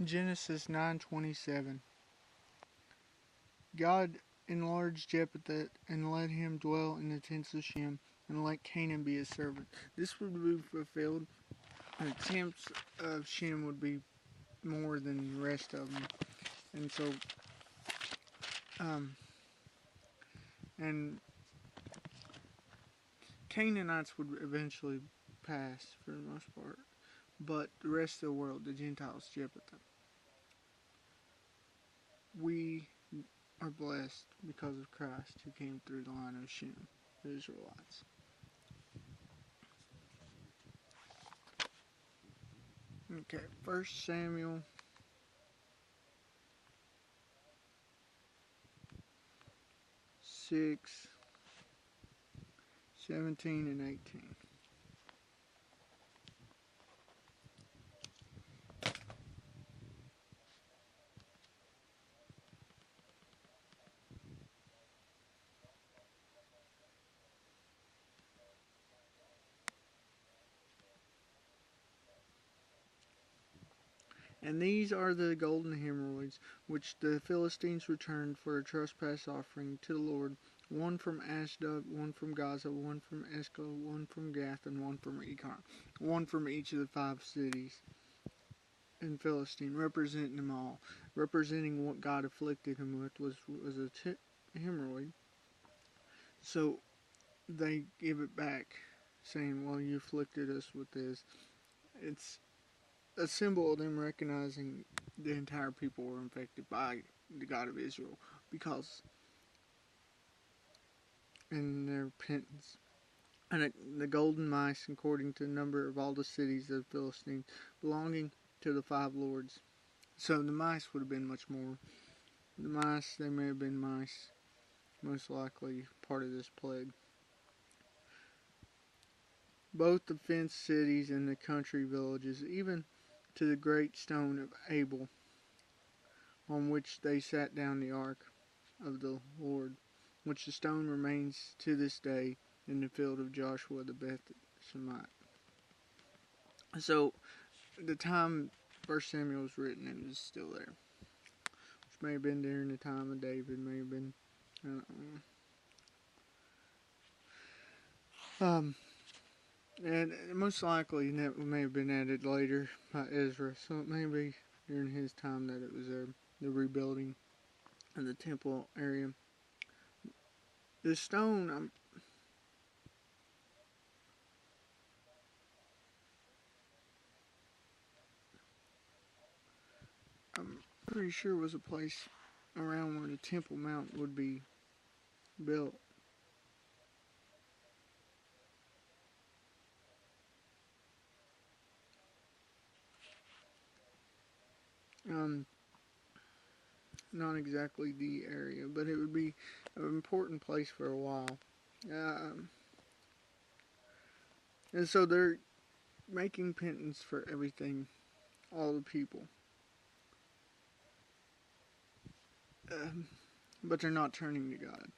Genesis 9:27. God enlarged Jephthah and let him dwell in the tents of Shem, and let Canaan be his servant. This would be fulfilled. The tents of Shem would be more than the rest of them, and so, um, and Canaanites would eventually pass for the most part, but the rest of the world, the Gentiles, Jephthah, we are blessed because of Christ who came through the line of Shem, the Israelites. Okay, 1 Samuel 6, 17 and 18. And these are the golden hemorrhoids, which the Philistines returned for a trespass offering to the Lord, one from Ashdod, one from Gaza, one from Askelon, one from Gath, and one from Ekron, one from each of the 5 cities in Philistine, representing them all. Representing what God afflicted him with was a hemorrhoid. So they give it back, saying, well, you afflicted us with this. It's a symbol of them recognizing the entire people were infected by the God of Israel because in their repentance. And the golden mice, according to the number of all the cities of the Philistines, belonging to the 5 lords. So the mice would have been much more. The mice, they may have been mice, most likely part of this plague. Both the fenced cities and the country villages, even to the great stone of Abel, on which they sat down the ark of the Lord, which the stone remains to this day in the field of Joshua the Beth-Shemite. So, the time 1 Samuel was written, it was still there. Which may have been during the time of David, may have been, I don't know. And most likely that may have been added later by Ezra, so it may be during his time that it was there, the rebuilding of the temple area. The stone, I'm pretty sure was a place around where the Temple Mount would be built. Um, Not exactly the area, but it would be an important place for a while. And so they're making penance for everything, all the people. But they're not turning to God.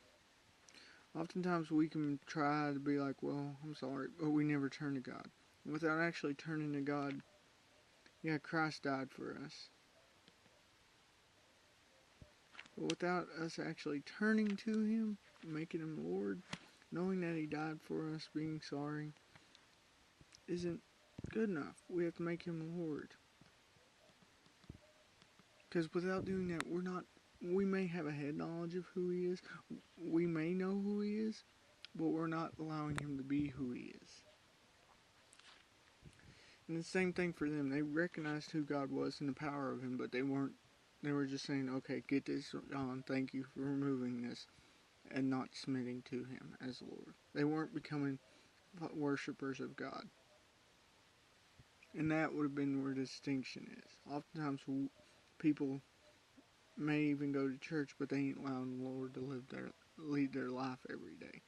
Oftentimes we can try to be like, well, I'm sorry, but we never turn to God. Without actually turning to God, yeah, Christ died for us. But without us actually turning to Him, making Him Lord, knowing that He died for us, being sorry, isn't good enough. We have to make Him Lord. Because without doing that, we may have a head knowledge of who He is, we may know who He is, but we're not allowing Him to be who He is. And the same thing for them. They recognized who God was and the power of Him, but they were just saying, okay, get this on, thank you for removing this, and not submitting to Him as Lord. They weren't becoming worshippers of God. And that would have been where the distinction is. Oftentimes people may even go to church, but they ain't allowing the Lord to lead their life every day.